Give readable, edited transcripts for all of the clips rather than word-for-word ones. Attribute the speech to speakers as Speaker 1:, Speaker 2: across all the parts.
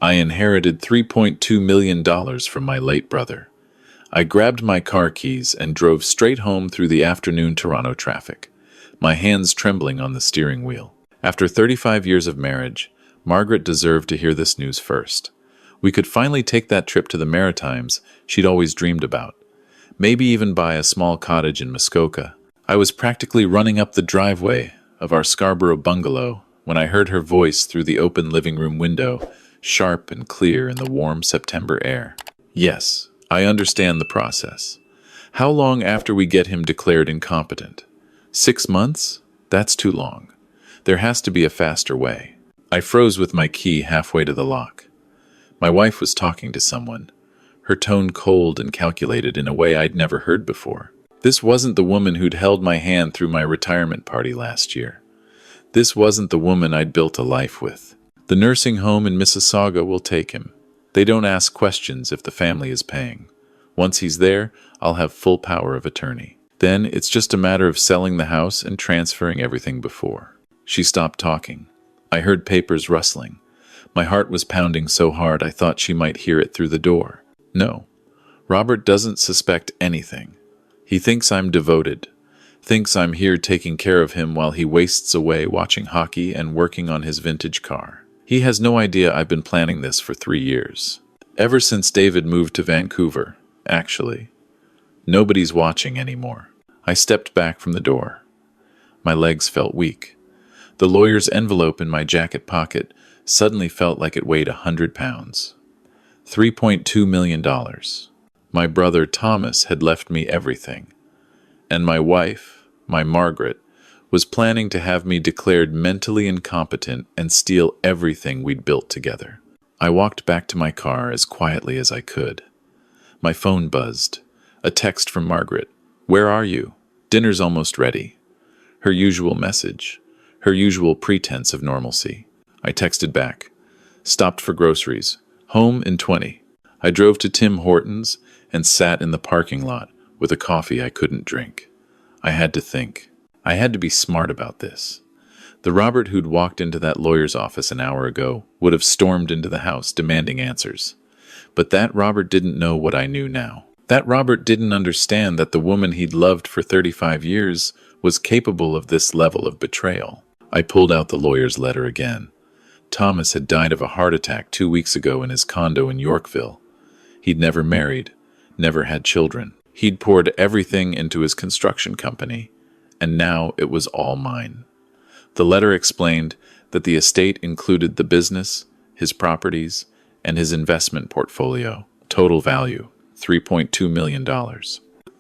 Speaker 1: I inherited $3.2 million from my late brother. I grabbed my car keys and drove straight home through the afternoon Toronto traffic, my hands trembling on the steering wheel. After 35 years of marriage, Margaret deserved to hear this news first. We could finally take that trip to the Maritimes she'd always dreamed about. Maybe even buy a small cottage in Muskoka. I was practically running up the driveway of our Scarborough bungalow when I heard her voice through the open living room window, sharp and clear in the warm September air. Yes, I understand the process. How long after we get him declared incompetent? 6 months? That's too long. There has to be a faster way. I froze with my key halfway to the lock. My wife was talking to someone, her tone cold and calculated in a way I'd never heard before. This wasn't the woman who'd held my hand through my retirement party last year. This wasn't the woman I'd built a life with. The nursing home in Mississauga will take him. They don't ask questions if the family is paying. Once he's there, I'll have full power of attorney. Then it's just a matter of selling the house and transferring everything before. She stopped talking. I heard papers rustling. My heart was pounding so hard I thought she might hear it through the door. No, Robert doesn't suspect anything. He thinks I'm devoted, thinks I'm here taking care of him while he wastes away watching hockey and working on his vintage car. He has no idea I've been planning this for 3 years. Ever since David moved to Vancouver, actually. Nobody's watching anymore. I stepped back from the door. My legs felt weak. The lawyer's envelope in my jacket pocket suddenly felt like it weighed 100 pounds. $3.2 million. My brother Thomas had left me everything. And my wife, my Margaret, was planning to have me declared mentally incompetent and steal everything we'd built together. I walked back to my car as quietly as I could. My phone buzzed. A text from Margaret. "Where are you? Dinner's almost ready." Her usual message. Her usual pretense of normalcy. I texted back. "Stopped for groceries. Home in 20. I drove to Tim Hortons and sat in the parking lot with a coffee I couldn't drink. I had to think. I had to be smart about this. The Robert who'd walked into that lawyer's office an hour ago would have stormed into the house demanding answers. But that Robert didn't know what I knew now. That Robert didn't understand that the woman he'd loved for 35 years was capable of this level of betrayal. I pulled out the lawyer's letter again. Thomas had died of a heart attack 2 weeks ago in his condo in Yorkville. He'd never married, never had children. He'd poured everything into his construction company, and now it was all mine. The letter explained that the estate included the business, his properties, and his investment portfolio. Total value, $3.2 million.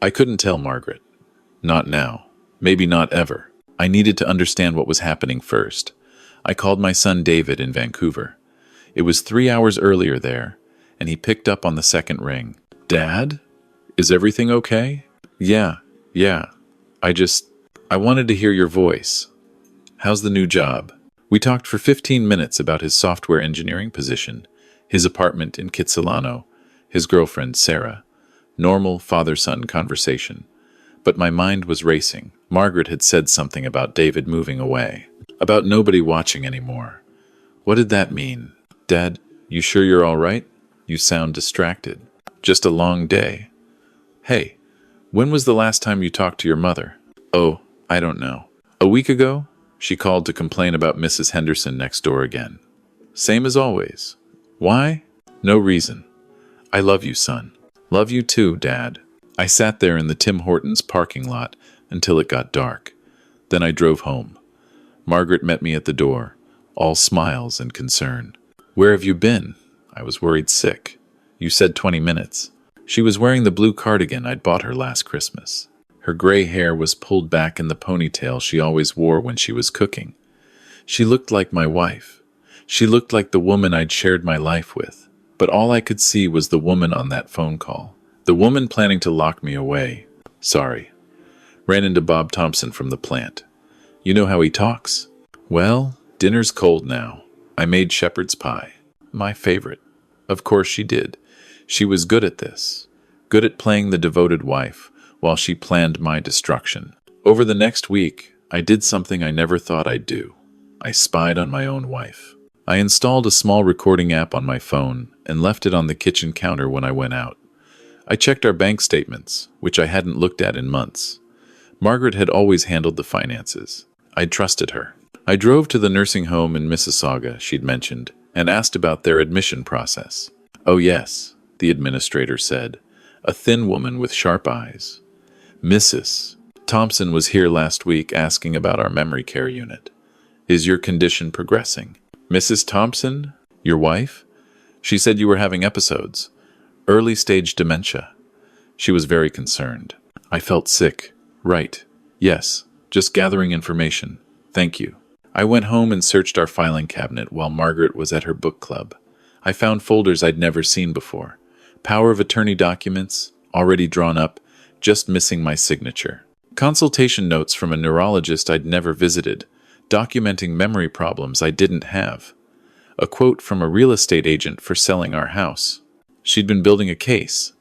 Speaker 1: I couldn't tell Margaret. Not now. Maybe not ever. I needed to understand what was happening first. I called my son David in Vancouver. It was 3 hours earlier there, and he picked up on the second ring. "Dad? Is everything okay?" Yeah. I wanted to hear your voice. How's the new job?" We talked for 15 minutes about his software engineering position, his apartment in Kitsilano, his girlfriend, Sarah. Normal father-son conversation. But my mind was racing. Margaret had said something about David moving away. About nobody watching anymore. What did that mean? "Dad, you sure you're all right? You sound distracted." "Just a long day." "Hey, when was the last time you talked to your mother?" "Oh, I don't know. A week ago?" She called to complain about Mrs. Henderson next door again. "Same as always." "Why?" "No reason." "I love you, son." "Love you too, Dad." I sat there in the Tim Hortons parking lot until it got dark. Then I drove home. Margaret met me at the door, all smiles and concern. "Where have you been?" I was worried sick. "You said 20 minutes. She was wearing the blue cardigan I'd bought her last Christmas. Her gray hair was pulled back in the ponytail she always wore when she was cooking. She looked like my wife. She looked like the woman I'd shared my life with. But all I could see was the woman on that phone call. The woman planning to lock me away. Sorry. Ran into Bob Thompson from the plant. You know how he talks? Well, dinner's cold now. I made shepherd's pie. My favorite. Of course she did. She was good at this. Good at playing the devoted wife while she planned my destruction. Over the next week, I did something I never thought I'd do. I spied on my own wife. I installed a small recording app on my phone and left it on the kitchen counter when I went out. I checked our bank statements, which I hadn't looked at in months. Margaret had always handled the finances. I'd trusted her. I drove to the nursing home in Mississauga she'd mentioned and asked about their admission process. "Oh yes," the administrator said, a thin woman with sharp eyes. "Mrs. Thompson was here last week asking about our memory care unit. Is your condition progressing?" "Mrs. Thompson? Your wife? She said you were having episodes. Early-stage dementia." She was very concerned. I felt sick. "Right. Yes. Just gathering information. Thank you." I went home and searched our filing cabinet while Margaret was at her book club. I found folders I'd never seen before. Power of attorney documents, already drawn up, just missing my signature. Consultation notes from a neurologist I'd never visited, documenting memory problems I didn't have. A quote from a real estate agent for selling our house. She'd been building a case,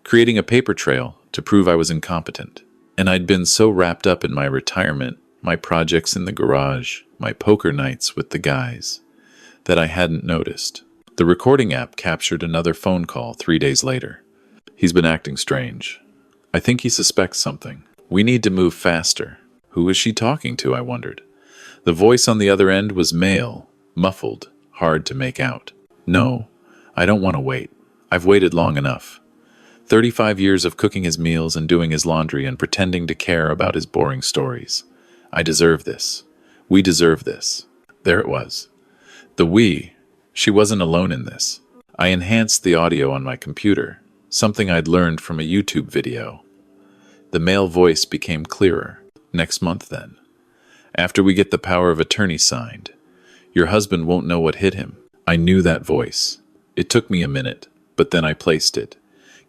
Speaker 1: creating a paper trail to prove I was incompetent. And I'd been so wrapped up in my retirement, my projects in the garage, my poker nights with the guys, that I hadn't noticed. The recording app captured another phone call 3 days later. "He's been acting strange. I think he suspects something. We need to move faster." Who was she talking to, I wondered. The voice on the other end was male, muffled, hard to make out. "No, I don't want to wait. I've waited long enough. 35 years of cooking his meals and doing his laundry and pretending to care about his boring stories. I deserve this. We deserve this." There it was. The we. She wasn't alone in this. I enhanced the audio on my computer, something I'd learned from a YouTube video. The male voice became clearer. "Next month, then. After we get the power of attorney signed. Your husband won't know what hit him." I knew that voice. It took me a minute, but then I placed it.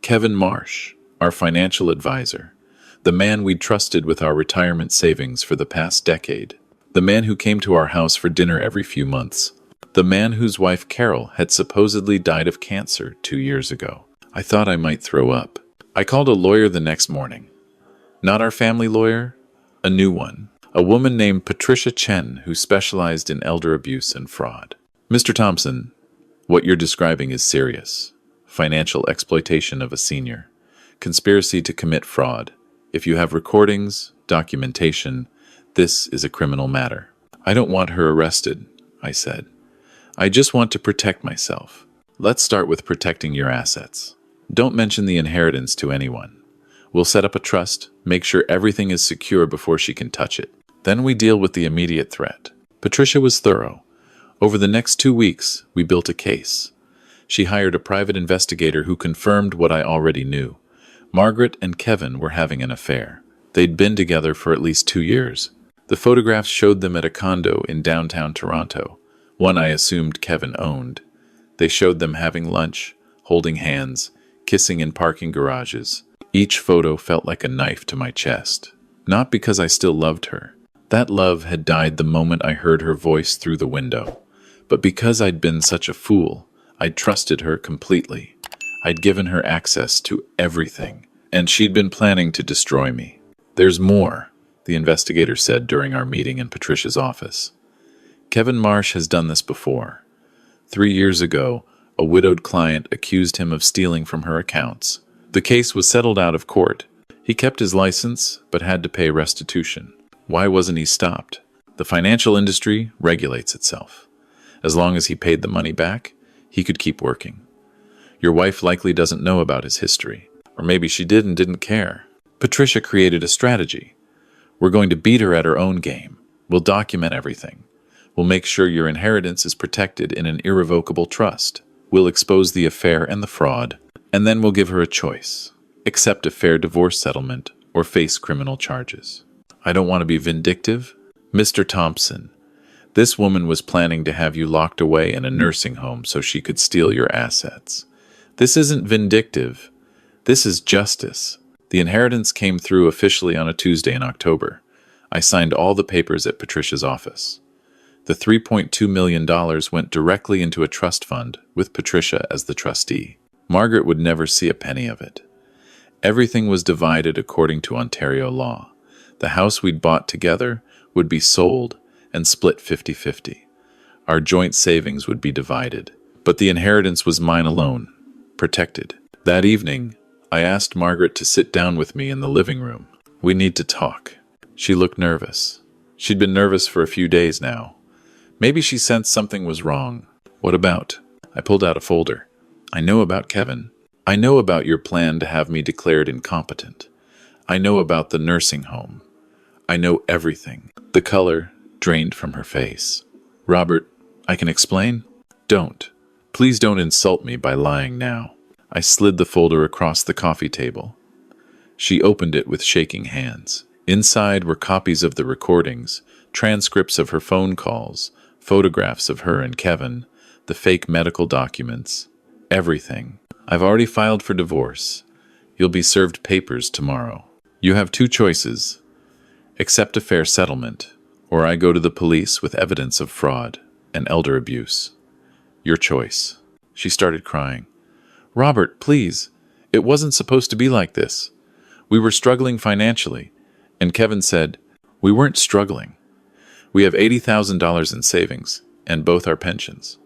Speaker 1: Kevin Marsh, our financial advisor. The man we'd trusted with our retirement savings for the past decade. The man who came to our house for dinner every few months. The man whose wife Carol had supposedly died of cancer 2 years ago. I thought I might throw up. I called a lawyer the next morning. Not our family lawyer, a new one. A woman named Patricia Chen who specialized in elder abuse and fraud. "Mr. Thompson, what you're describing is serious. Financial exploitation of a senior. Conspiracy to commit fraud. If you have recordings, documentation, this is a criminal matter." "I don't want her arrested," I said. "I just want to protect myself. Let's start with protecting your assets. Don't mention the inheritance to anyone. We'll set up a trust, make sure everything is secure before she can touch it. Then we deal with the immediate threat." Patricia was thorough. Over the next 2 weeks, we built a case. She hired a private investigator who confirmed what I already knew. Margaret and Kevin were having an affair. They'd been together for at least 2 years. The photographs showed them at a condo in downtown Toronto, one I assumed Kevin owned. They showed them having lunch, holding hands, kissing in parking garages. Each photo felt like a knife to my chest. Not because I still loved her. That love had died the moment I heard her voice through the window. But because I'd been such a fool, I'd trusted her completely. I'd given her access to everything, and she'd been planning to destroy me. "There's more," the investigator said during our meeting in Patricia's office. "Kevin Marsh has done this before. 3 years ago, a widowed client accused him of stealing from her accounts. The case was settled out of court. He kept his license, but had to pay restitution. Why wasn't he stopped? The financial industry regulates itself. As long as he paid the money back, he could keep working. Your wife likely doesn't know about his history. Or maybe she did and didn't care. Patricia created a strategy. We're going to beat her at her own game. We'll document everything. We'll make sure your inheritance is protected in an irrevocable trust. We'll expose the affair and the fraud. And then we'll give her a choice. Accept a fair divorce settlement or face criminal charges." I don't want to be vindictive. Mr. Thompson, this woman was planning to have you locked away in a nursing home so she could steal your assets. This isn't vindictive. This is justice. The inheritance came through officially on a Tuesday in October. I signed all the papers at Patricia's office. The $3.2 million went directly into a trust fund with Patricia as the trustee. Margaret would never see a penny of it. Everything was divided according to Ontario law. The house we'd bought together would be sold and split 50-50. Our joint savings would be divided. But the inheritance was mine alone, protected. That evening, I asked Margaret to sit down with me in the living room. We need to talk. She looked nervous. She'd been nervous for a few days now. Maybe she sensed something was wrong. What about? I pulled out a folder. I know about Kevin. I know about your plan to have me declared incompetent. I know about the nursing home. I know everything. The color drained from her face. Robert, I can explain? Don't. Please don't insult me by lying now. I slid the folder across the coffee table. She opened it with shaking hands. Inside were copies of the recordings, transcripts of her phone calls, photographs of her and Kevin, the fake medical documents, everything. I've already filed for divorce. You'll be served papers tomorrow. You have two choices. Accept a fair settlement, or I go to the police with evidence of fraud and elder abuse. Your choice. She started crying. Robert, please. It wasn't supposed to be like this. We were struggling financially, and Kevin said, we weren't struggling. We have $80,000 in savings, and both our pensions.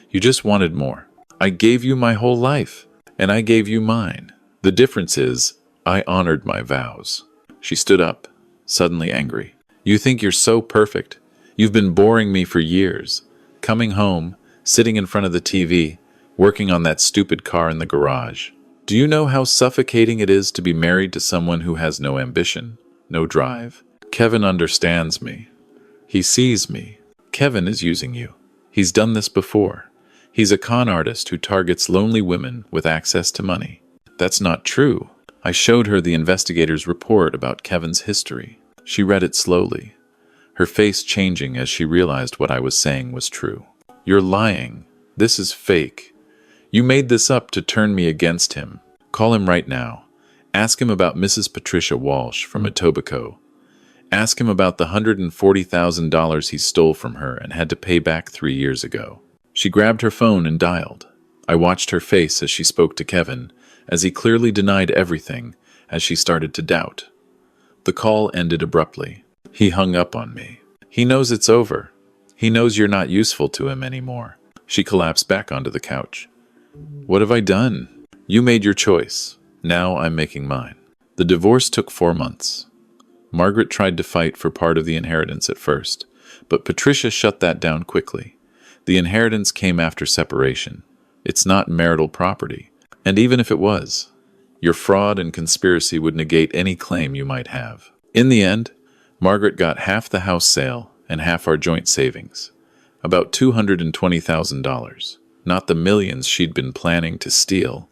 Speaker 1: You just wanted more. I gave you my whole life, and I gave you mine. The difference is, I honored my vows. She stood up, suddenly angry. You think you're so perfect. You've been boring me for years. Coming home, sitting in front of the TV, working on that stupid car in the garage. Do you know how suffocating it is to be married to someone who has no ambition, no drive? Kevin understands me. He sees me. Kevin is using you. He's done this before. He's a con artist who targets lonely women with access to money. That's not true. I showed her the investigator's report about Kevin's history. She read it slowly, her face changing as she realized what I was saying was true. You're lying. This is fake. You made this up to turn me against him. Call him right now. Ask him about Mrs. Patricia Walsh from Etobicoke. Ask him about the $140,000 he stole from her and had to pay back 3 years ago. She grabbed her phone and dialed. I watched her face as she spoke to Kevin, as he clearly denied everything, as she started to doubt. The call ended abruptly. He hung up on me. He knows it's over. He knows you're not useful to him anymore. She collapsed back onto the couch. What have I done? You made your choice. Now I'm making mine. The divorce took 4 months. Margaret tried to fight for part of the inheritance at first, but Patricia shut that down quickly. The inheritance came after separation. It's not marital property. And even if it was, your fraud and conspiracy would negate any claim you might have. In the end, Margaret got half the house sale and half our joint savings. About $220,000. Not the millions she'd been planning to steal,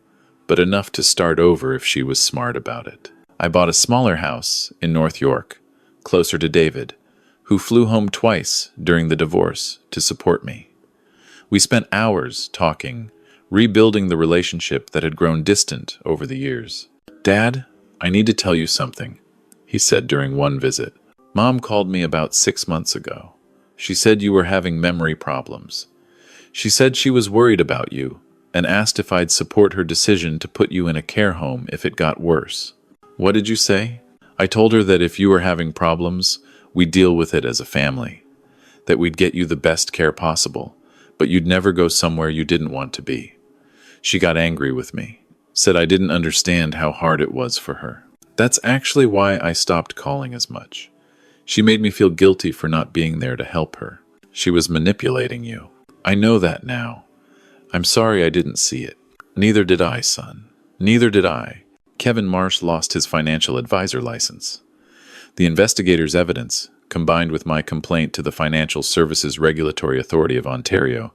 Speaker 1: but enough to start over if she was smart about it. I bought a smaller house in North York, closer to David, who flew home twice during the divorce to support me. We spent hours talking, rebuilding the relationship that had grown distant over the years. Dad, I need to tell you something, he said during one visit. Mom called me about 6 months ago. She said you were having memory problems. She said she was worried about you and asked if I'd support her decision to put you in a care home if it got worse. What did you say? I told her that if you were having problems, we'd deal with it as a family, that we'd get you the best care possible, but you'd never go somewhere you didn't want to be. She got angry with me, said I didn't understand how hard it was for her. That's actually why I stopped calling as much. She made me feel guilty for not being there to help her. She was manipulating you. I know that now. I'm sorry I didn't see it. Neither did I, son. Neither did I. Kevin Marsh lost his financial advisor license. The investigator's evidence, combined with my complaint to the Financial Services Regulatory Authority of Ontario,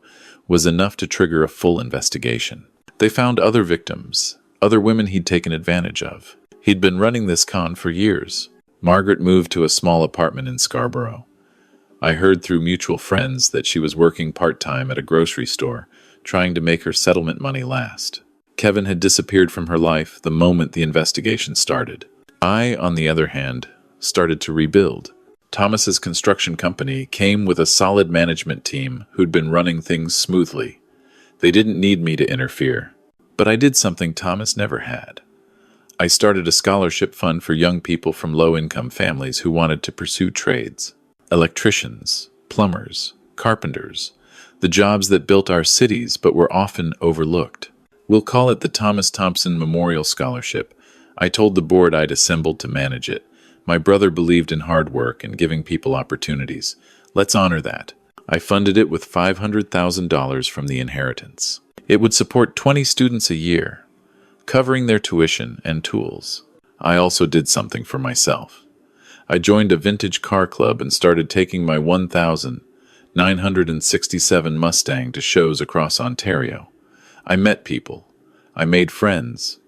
Speaker 1: was enough to trigger a full investigation. They found other victims, other women he'd taken advantage of. He'd been running this con for years. Margaret moved to a small apartment in Scarborough. I heard through mutual friends that she was working part-time at a grocery store, trying to make her settlement money last. Kevin had disappeared from her life the moment the investigation started. I, on the other hand, started to rebuild. Thomas's construction company came with a solid management team who'd been running things smoothly. They didn't need me to interfere. But I did something Thomas never had. I started a scholarship fund for young people from low-income families who wanted to pursue trades. Electricians, plumbers, carpenters, The jobs that built our cities but were often overlooked. We'll call it the Thomas Thompson Memorial Scholarship. I told the board I'd assembled to manage it. My brother believed in hard work and giving people opportunities. Let's honor that. I funded it with $500,000 from the inheritance. It would support 20 students a year, covering their tuition and tools. I also did something for myself. I joined a vintage car club and started taking my 1967 Mustang to shows across Ontario. I met people. I made friends.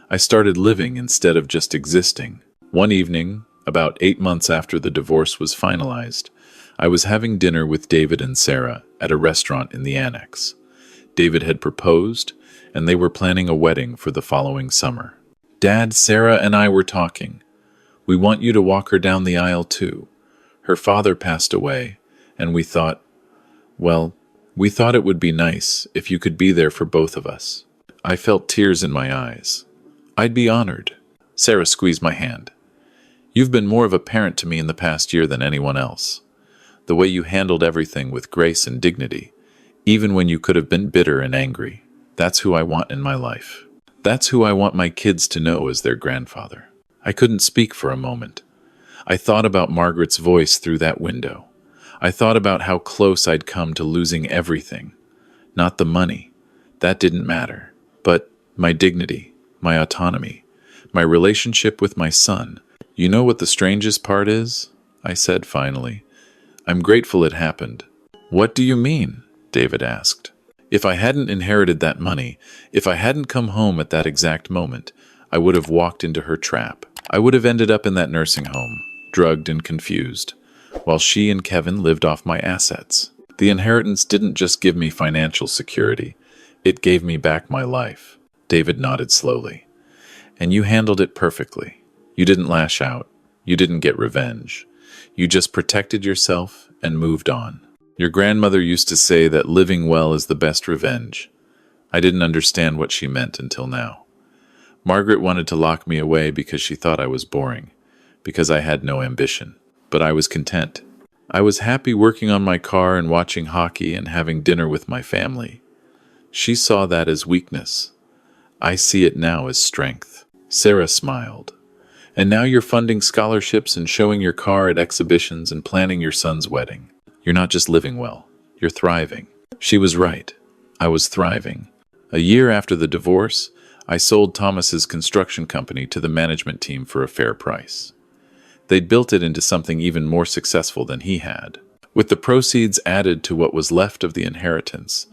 Speaker 1: I started living instead of just existing. One evening, about 8 months after the divorce was finalized, I was having dinner with David and Sarah at a restaurant in the Annex. David had proposed, and they were planning a wedding for the following summer. Dad, Sarah, and I were talking. We want you to walk her down the aisle too. Her father passed away, and we thought it would be nice if you could be there for both of us. I felt tears in my eyes. I'd be honored. Sarah squeezed my hand. You've been more of a parent to me in the past year than anyone else. The way you handled everything with grace and dignity, even when you could have been bitter and angry. That's who I want in my life. That's who I want my kids to know as their grandfather. I couldn't speak for a moment. I thought about Margaret's voice through that window. I thought about how close I'd come to losing everything. Not the money. That didn't matter. But my dignity, my autonomy, my relationship with my son. You know what the strangest part is? I said finally. I'm grateful it happened. What do you mean? David asked. If I hadn't inherited that money, if I hadn't come home at that exact moment, I would have walked into her trap. I would have ended up in that nursing home, drugged and confused, while she and Kevin lived off my assets. The inheritance didn't just give me financial security, it gave me back my life. David nodded slowly. And you handled it perfectly. You didn't lash out. You didn't get revenge. You just protected yourself and moved on. Your grandmother used to say that living well is the best revenge. I didn't understand what she meant until now. Margaret wanted to lock me away because she thought I was boring, because I had no ambition. But I was content. I was happy working on my car and watching hockey and having dinner with my family. She saw that as weakness. I see it now as strength. Sarah smiled. And now you're funding scholarships and showing your car at exhibitions and planning your son's wedding. You're not just living well, you're thriving. She was right. I was thriving. A year after the divorce, I sold Thomas's construction company to the management team for a fair price. They'd built it into something even more successful than he had. With the proceeds added to what was left of the inheritance,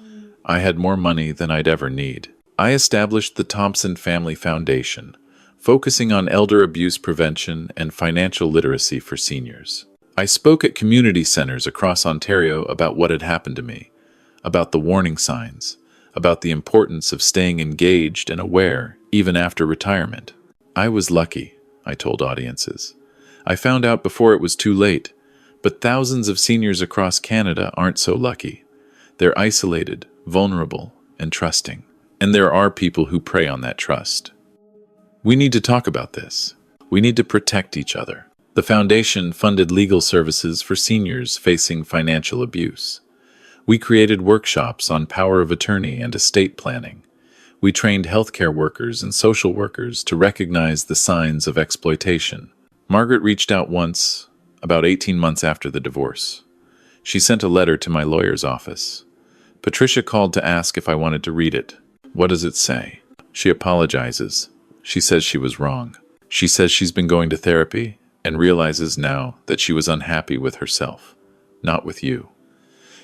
Speaker 1: I had more money than I'd ever need. I established the Thompson Family Foundation, focusing on elder abuse prevention and financial literacy for seniors. I spoke at community centers across Ontario about what had happened to me, about the warning signs, about the importance of staying engaged and aware even after retirement. I was lucky, I told audiences. I found out before it was too late, but thousands of seniors across Canada aren't so lucky. They're isolated, vulnerable, and trusting. And there are people who prey on that trust. We need to talk about this. We need to protect each other. The foundation funded legal services for seniors facing financial abuse. We created workshops on power of attorney and estate planning. We trained healthcare workers and social workers to recognize the signs of exploitation. Margaret reached out once, about 18 months after the divorce. She sent a letter to my lawyer's office. Patricia called to ask if I wanted to read it. What does it say? She apologizes. She says she was wrong. She says she's been going to therapy and realizes now that she was unhappy with herself, not with you.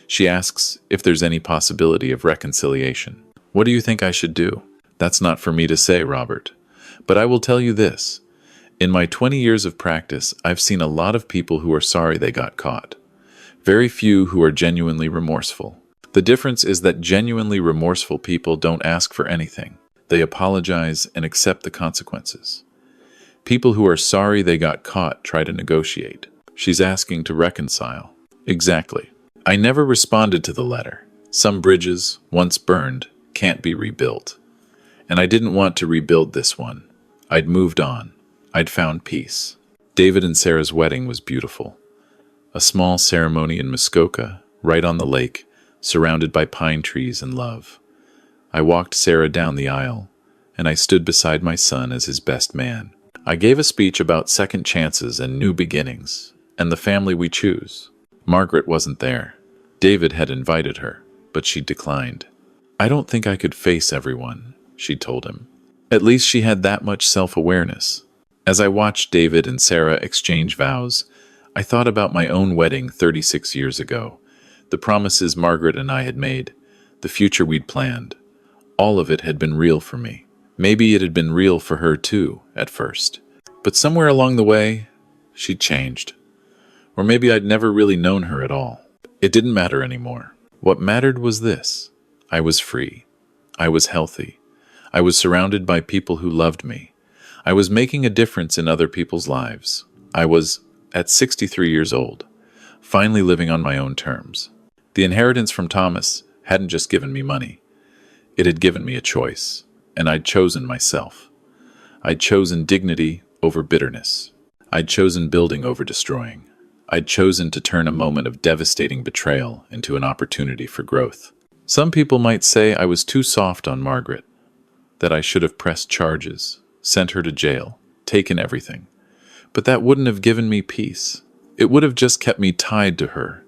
Speaker 1: She asks if there's any possibility of reconciliation. What do you think I should do? That's not for me to say, Robert. But I will tell you this. In my 20 years of practice, I've seen a lot of people who are sorry they got caught. Very few who are genuinely remorseful. The difference is that genuinely remorseful people don't ask for anything. They apologize and accept the consequences. People who are sorry they got caught try to negotiate. She's asking to reconcile. Exactly. I never responded to the letter. Some bridges, once burned, can't be rebuilt. And I didn't want to rebuild this one. I'd moved on. I'd found peace. David and Sarah's wedding was beautiful. A small ceremony in Muskoka, right on the lake, surrounded by pine trees and love. I walked Sarah down the aisle, and I stood beside my son as his best man. I gave a speech about second chances and new beginnings, and the family we choose. Margaret wasn't there. David had invited her, but she declined. I don't think I could face everyone, she told him. At least she had that much self-awareness. As I watched David and Sarah exchange vows, I thought about my own wedding 36 years ago, the promises Margaret and I had made, the future we'd planned. All of it had been real for me. Maybe it had been real for her too, at first. But somewhere along the way, she'd changed. Or maybe I'd never really known her at all. It didn't matter anymore. What mattered was this. I was free. I was healthy. I was surrounded by people who loved me. I was making a difference in other people's lives. I was, at 63 years old, finally living on my own terms. The inheritance from Thomas hadn't just given me money. It had given me a choice, and I'd chosen myself. I'd chosen dignity over bitterness. I'd chosen building over destroying. I'd chosen to turn a moment of devastating betrayal into an opportunity for growth. Some people might say I was too soft on Margaret, that I should have pressed charges, sent her to jail, taken everything. But that wouldn't have given me peace. It would have just kept me tied to her,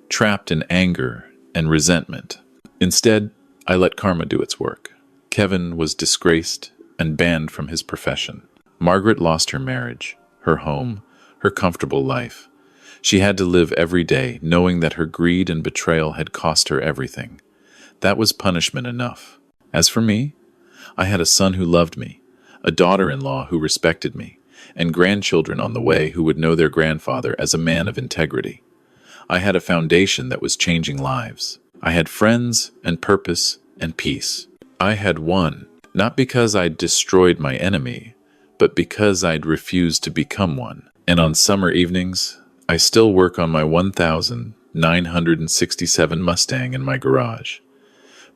Speaker 1: trapped in anger and resentment. Instead, I let karma do its work. Kevin was disgraced and banned from his profession. Margaret lost her marriage, her home, her comfortable life. She had to live every day knowing that her greed and betrayal had cost her everything. That was punishment enough. As for me, I had a son who loved me, a daughter-in-law who respected me, and grandchildren on the way who would know their grandfather as a man of integrity. I had a foundation that was changing lives. I had friends and purpose and peace. I had won, not because I'd destroyed my enemy, but because I'd refused to become one. And on summer evenings, I still work on my 1967 Mustang in my garage.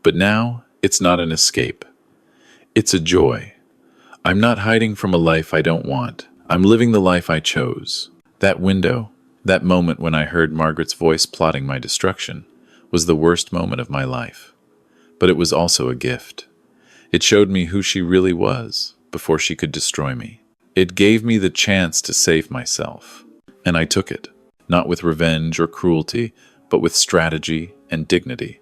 Speaker 1: But now, it's not an escape. It's a joy. I'm not hiding from a life I don't want. I'm living the life I chose. That window, that moment when I heard Margaret's voice plotting my destruction, was the worst moment of my life. But it was also a gift. It showed me who she really was before she could destroy me. It gave me the chance to save myself. And I took it, not with revenge or cruelty, but with strategy and dignity.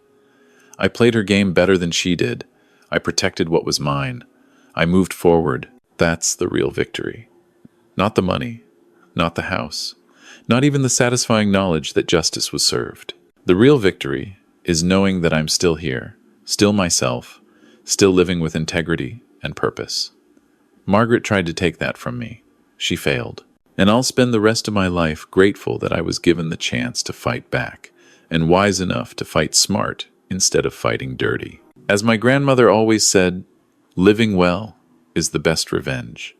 Speaker 1: I played her game better than she did. I protected what was mine. I moved forward. That's the real victory. Not the money, not the house, not even the satisfying knowledge that justice was served. The real victory is knowing that I'm still here, still myself, still living with integrity and purpose. Margaret tried to take that from me. She failed. And I'll spend the rest of my life grateful that I was given the chance to fight back, and wise enough to fight smart instead of fighting dirty. As my grandmother always said, living well is the best revenge.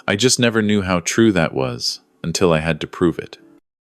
Speaker 1: I just never knew how true that was until I had to prove it.